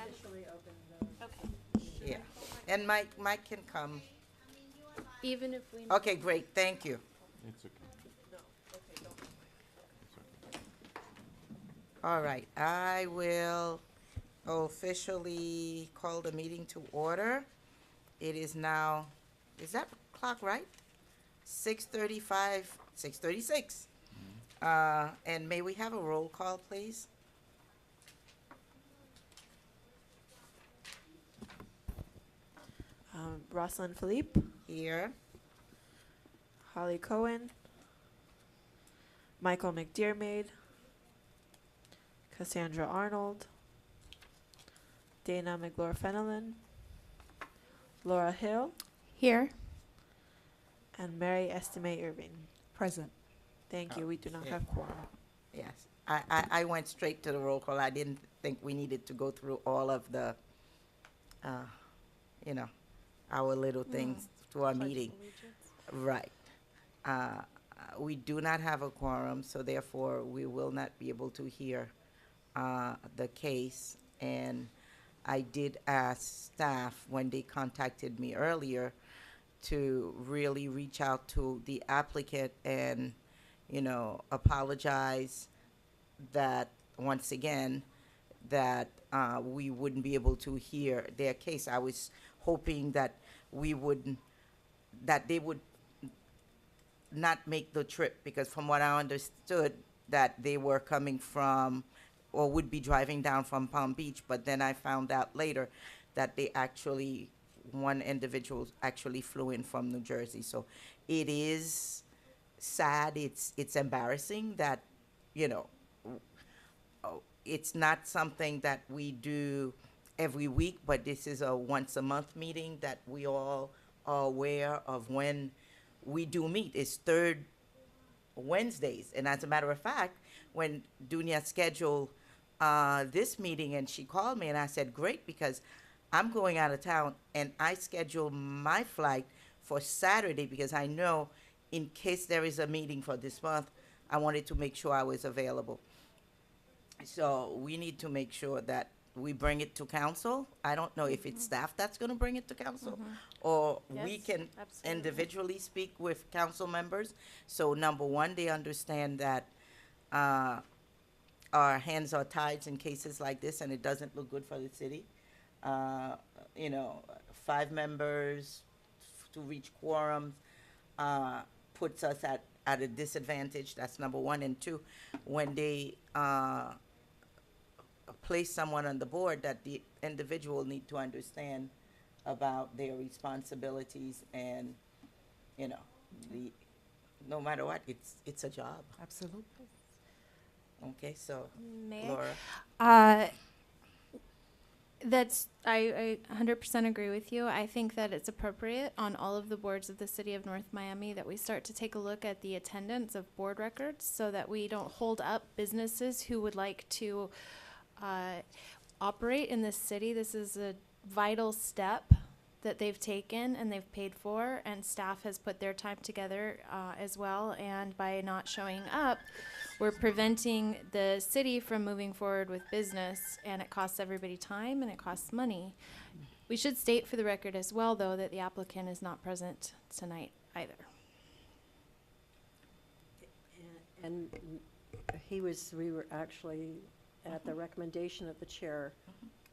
officially open the. Okay. Yeah. And Mike can come. Even if we. Okay, great, thank you. It's okay. It's okay. All right, I will officially call the meeting to order. It is now, is that clock right? 6:35, 6:36. And may we have a roll call, please? Rosalind Philippe, Here. Holly Cohen, Michael McDermott, Cassandra Arnold, Dana McLaughlin, Laura Hill, Here. and Mary Estime Irving. Present. Thank you. We do not Yeah. have quorum. Yes, I went straight to the roll call. I didn't think we needed to go through all of the, uh, you know, our little things to our meeting. Right. We do not have a quorum, so therefore we will not be able to hear the case. And I did ask staff when they contacted me earlier to really reach out to the applicant and, you know, apologize that, once again, that we wouldn't be able to hear their case. I was hoping that that they would not make the trip, because from what I understood, that they were coming from, or would be driving down from Palm Beach, but then I found out later that one individual actually flew in from New Jersey. So it is sad, it's embarrassing that, you know, it's not something that we do every week, but this is a once a month meeting that we all are aware of when we do meet. It's third Wednesdays. And as a matter of fact, when Dunya scheduled this meeting and she called me and I said, great, because I'm going out of town and I scheduled my flight for Saturday because I know in case there is a meeting for this month, I wanted to make sure I was available. So we need to make sure that we bring it to council. I don't know if it's staff that's gonna bring it to council, or we Yes, can absolutely. individually speak with council members. So number one, they understand that, our hands are tied in cases like this and it doesn't look good for the city. You know, 5 members to reach quorums, puts us at a disadvantage. That's number one. And two, when they, place someone on the board, that the individual need to understand about their responsibilities and, you know, no matter what, it's a job. Absolutely. Okay, so May Laura, I? I 100% agree with you. I think that it's appropriate on all of the boards of the city of North Miami that we start to take a look at the attendance of board records so that we don't hold up businesses who would like to operate in this city. This is a vital step that they've taken and they've paid for, and staff has put their time together as well. And by not showing up, we're preventing the city from moving forward with business, and it costs everybody time and it costs money. We should state for the record as well, though, that the applicant is not present tonight either. And we were actually, at the recommendation of the chair,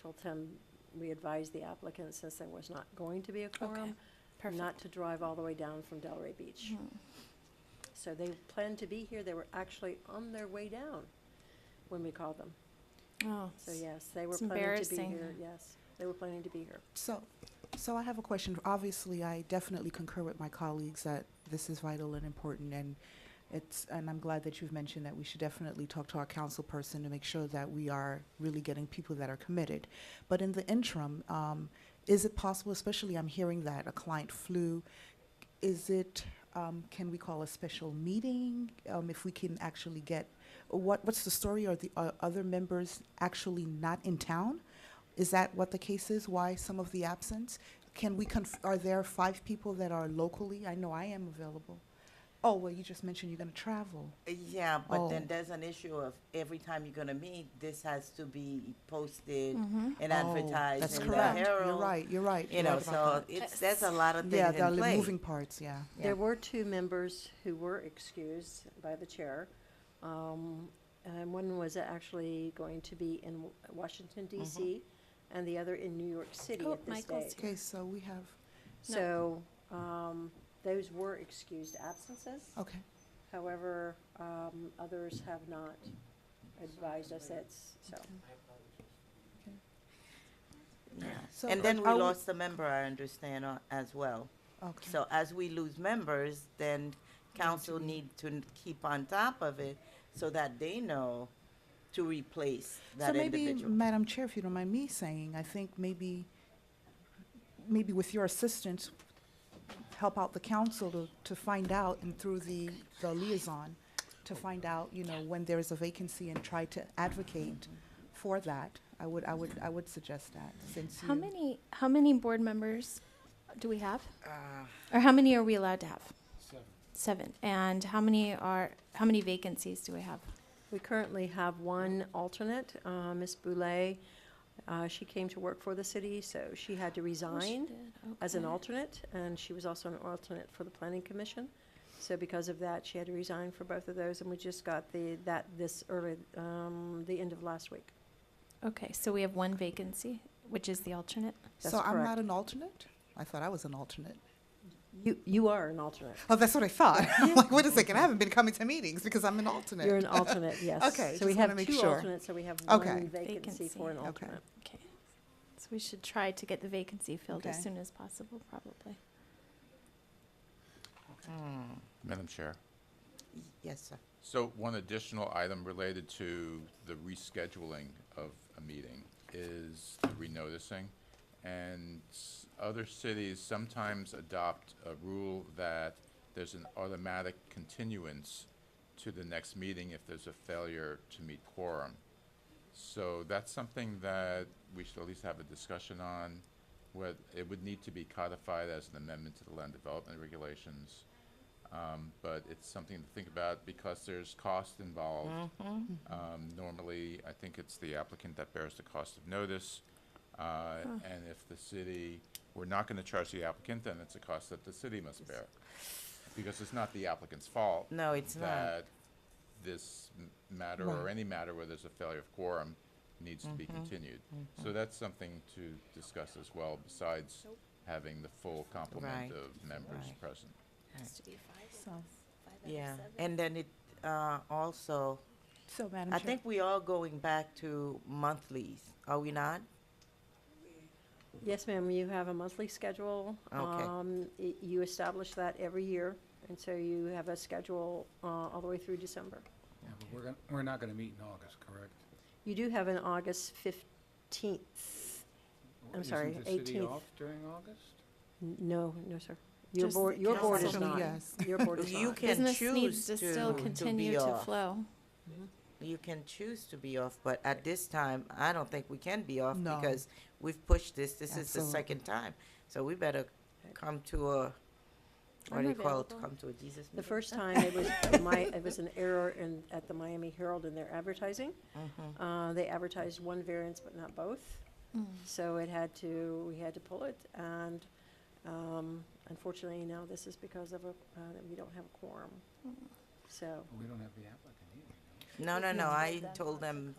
told him, we advised the applicant, since there was not going to be a quorum, Perfect. not to drive all the way down from Delray Beach. So they planned to be here. They were actually on their way down when we called them. Oh, So yes, they were It's planning to be embarrassing. here. Yes, they were planning to be here. So I have a question. Obviously, I definitely concur with my colleagues that this is vital and important, and I'm glad that you've mentioned that we should definitely talk to our council person to make sure that we are really getting people that are committed. But in the interim, is it possible, especially I'm hearing that a client flew, can we call a special meeting? If we can actually get, what's the story? Are the other members actually not in town? Is that what the case is? Why some of the absence? Can we are there 5 people that are locally? I know I am available. Oh, well, you just mentioned you're going to travel. Yeah, but then Oh. there's an issue of every time you're gonna meet, this has to be posted Mm-hmm. and Oh, advertised that's in the correct. Herald. You're right, you're right. You You're know, right about so that. there's a lot of Yeah, things there are in play. moving parts, yeah. Yeah. There were two members who were excused by the chair. And one was actually going to be in Washington DC, and the other in New York City Oh, at this Michael's day. Okay, so we have, So, those were excused absences. okay. However, others have not advised us that's so. Yeah. So, And then we are we- lost a member, I understand, as well. Okay. So as we lose members, then council need to keep on top of it so that they know to replace So that maybe, individual. Madam Chair, if you don't mind me saying, I think maybe with your assistance, help out the council to find out, and through the liaison, to find out, when there is a vacancy and try to advocate for that. I would suggest that, since How you. how many board members do we have? Uh, Or how many are we allowed to have? 7. And how many vacancies do we have? We currently have one alternate, Ms. Boulay. She came to work for the city, so she had to resign as an alternate, and she was also an alternate for the planning commission. So because of that, she had to resign for both of those, and we just got the end of last week. Okay, so we have one vacancy, which is the alternate. That's So I'm correct. not an alternate? I thought I was an alternate. You are an alternate. Oh, that's what I thought. I'm like, wait a second, I haven't been coming to meetings because I'm an alternate. You're an alternate, yes. Okay, So we just have wanna make two sure. alternates, so we have Okay. one vacancy for an Vacancy. Okay. alternate. Okay. So we should try to get the vacancy filled as Okay. soon as possible, probably. Madam Chair. Yes, sir. So one additional item related to the rescheduling of a meeting is the renoticing. And other cities sometimes adopt a rule that there's an automatic continuance to the next meeting if there's a failure to meet quorum. So that's something that we should at least have a discussion on. It would need to be codified as an amendment to the land development regulations. But it's something to think about because there's cost involved. Normally, I think it's the applicant that bears the cost of notice. And if the city, we're not going to charge the applicant, then it's a cost that the city must bear. Because it's not the applicant's fault. No, it's not. That this matter or Right. any matter where there's a failure of quorum needs to be continued. So that's something to discuss as well, besides having the full complement Right. of members Right. present. So, Yeah, and then it, also, Madam I Chair. think we are going back to monthlies, are we not? Yes, ma'am, you have a monthly schedule. Okay. You establish that every year, and so you have a schedule all the way through December. Yeah, but we're not gonna meet in August, correct? You do have an August 15th. I'm sorry, Isn't the city 18th. off during August? No, sir. Your Just board, the your board is council. not. Yes. Your board is You not. can Business choose needs to still to continue be to off. flow. You can choose to be off, but at this time, I don't think we can be off No. because we've pushed this. This is the Absolutely. second time. So we better come to a, what I'm do you call it? available. Come to a Jesus The meeting? first time, it was an error at the Miami Herald in their advertising. They advertised one variance but not both. So we had to pull it, and unfortunately, now this is because of that we don't have a quorum. So, We don't have the applicant either. No, I told them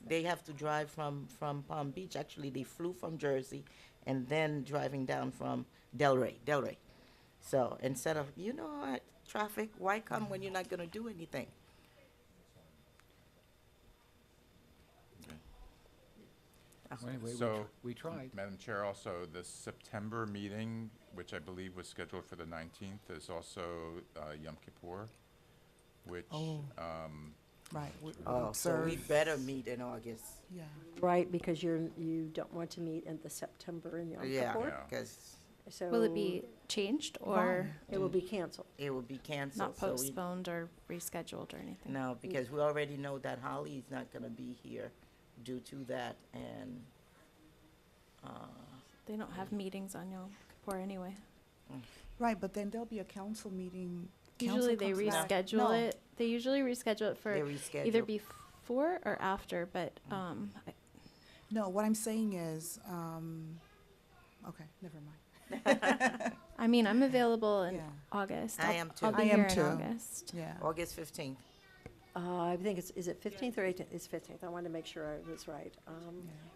they have to drive from Palm Beach. Actually, they flew from Jersey and then driving down from Delray. So instead of, what, traffic, why come when you're not gonna do anything? Well, anyway, So- we tried. Madam Chair, also, the September meeting, which I believe was scheduled for the 19th, is also Yom Kippur, which, Oh. Right. we Oh, so we observe- better meet in August. Yeah. right, because you don't want to meet in the September in Yom Yeah, Kippur. Yeah. because So Will it be changed or it will be canceled. it will be canceled. not so we- postponed or rescheduled or anything? No, because we already know that Holly is not gonna be here due to that, and, They don't have meetings on Yom Kippur anyway. Right, but then there'll be a council meeting. Usually Council they comes back. reschedule No. it. They usually reschedule it for They either reschedule. before or after, but, No, what I'm saying is, okay, never mind. I mean, I'm available in Yeah. August. I I'll- am too. I'll be I am here in too. August. Yeah. August 15th. I think is it 15th or 18th? It's 15th. I wanted to make sure I was right. Yeah.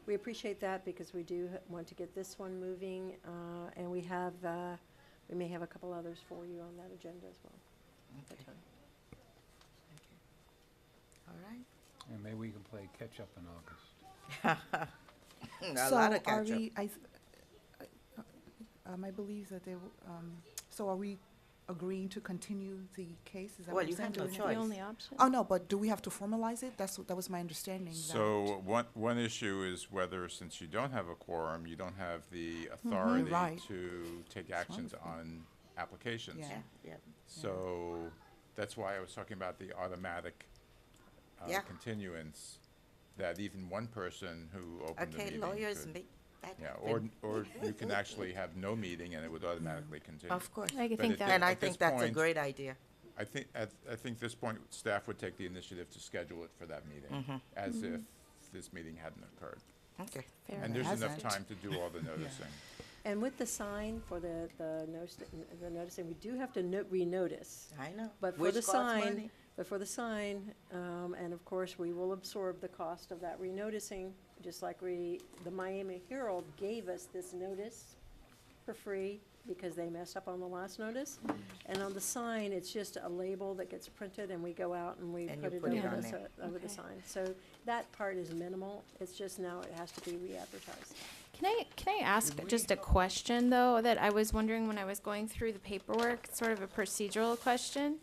We appreciate that because we do want to get this one moving, and we have, we may have a couple others for you on that agenda as well. at the time. All right. And maybe we can play catch-up in August. A So lot of are catch-up. we, I believe that they, so are we agreeing to continue the case? Is that Well, what you you're saying? have no Do we- choice. The only option. Oh, no, but do we have to formalize it? That was my understanding. that- So one issue is whether, since you don't have a quorum, you don't have the authority Right. to take actions wonderful. on applications. Yeah. Yeah. So that's why I was talking about the automatic Yeah. continuance, that even one person who opened the Okay, meeting lawyers could- make that Yeah, happen. or you can actually have no meeting and it would automatically continue. Of course. I But think it that. did- And I at this think that's a point- great idea. I think this point, staff would take the initiative to schedule it for that meeting, as if this meeting hadn't occurred. Okay. Fair And it there's enough hasn't. time to do all the noticing. And with the sign for the noticing, we do have to renotice. I know. But for Which the costs sign, money. and of course, we will absorb the cost of that renoticing, just like the Miami Herald gave us this notice for free because they messed up on the last notice. And on the sign, it's just a label that gets printed and we go out and we And put you it put it over on the, there. over the Okay. sign. So that part is minimal. It's just now it has to be re-advertised. Can I ask just a question though that I was wondering when I was going through the paperwork, sort of a procedural question?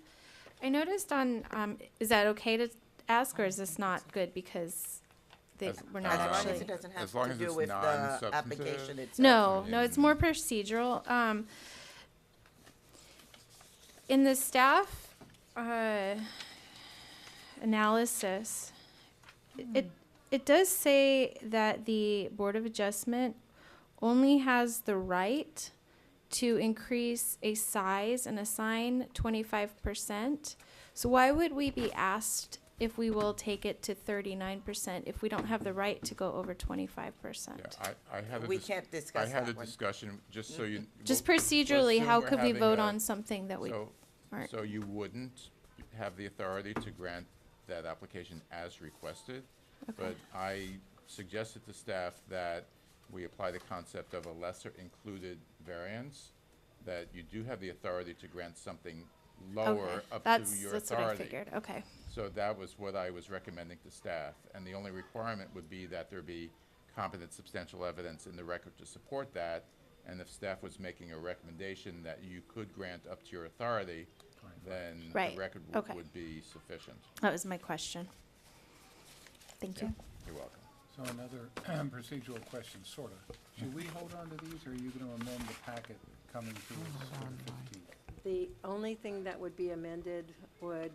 I noticed on, is that okay to ask or is this not good because As- we're not As long as actually? it doesn't have As long to as do it's with the non-substantive. application itself. No, it's more procedural. In the staff analysis, it does say that the Board of Adjustment only has the right to increase a size and a sign 25%. So why would we be asked if we will take it to 39% if we don't have the right to go over 25%? Yeah, I had a We dis- can't discuss I had a that one. discussion, just so you. Just we'll procedurally, assume how we're could we having vote a- on something that we So, aren't? so you wouldn't have the authority to grant that application as requested? Okay. But I suggested to staff that we apply the concept of a lesser included variance, that you do have the authority to grant something lower Okay, up that's, to your that's what I authority. figured, okay. So that was what I was recommending to staff, and the only requirement would be that there be competent substantial evidence in the record to support that, and if staff was making a recommendation that you could grant up to your authority, then Right, the record okay. would be sufficient. That was my question. Thank you. You're welcome. So another procedural question, sort of. Should we hold on to these, or are you going to amend the packet coming to us for the 15th? The only thing that would be amended would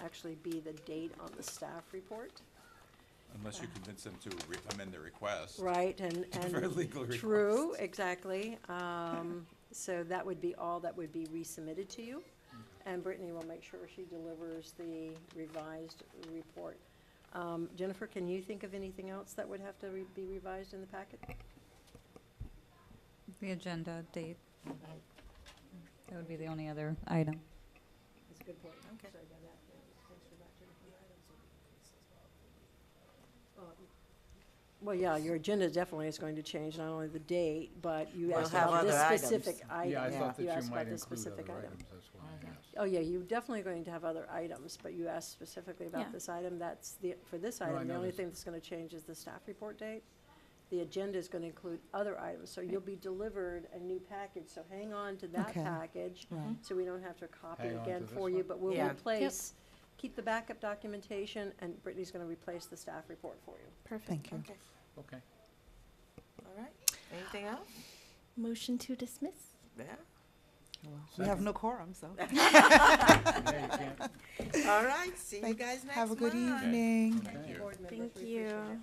actually be the date on the staff report. Unless you convince them to amend the request. Right, and. For a legal True, request. exactly. So that would be all that would be resubmitted to you. And Brittany will make sure she delivers the revised report. Jennifer, can you think of anything else that would have to be revised in the packet? The agenda date. That would be the only other item. That's a good point. Okay. Sorry about that. Thanks for that, Jennifer. Well, yeah, your agenda definitely is going to change, not only the date, but you We'll asked have about this other items. specific item. Yeah, I thought that You you asked might about this include specific other item. items, that's why I asked. Oh, yeah, you're definitely going to have other items, but you asked specifically Yeah. about this item. That's for this No, I item, the only noticed. thing that's gonna change is the staff report date. The agenda is gonna include other items, so you'll be delivered a new package, so hang on to that Okay. package, Right. so we don't have to copy Hang it on again to this for you, one? but we'll Yeah. replace, keep the backup documentation, and Brittany's gonna replace the staff report for you. Perfect. Thank you. Okay, Okay. all right. Anything else? Motion to dismiss? Yeah. We have no quorum, so. Yeah, you can't. All right, see you Thank- guys next Have a good month. evening. Thank you. Board members, Thank we appreciate you. it.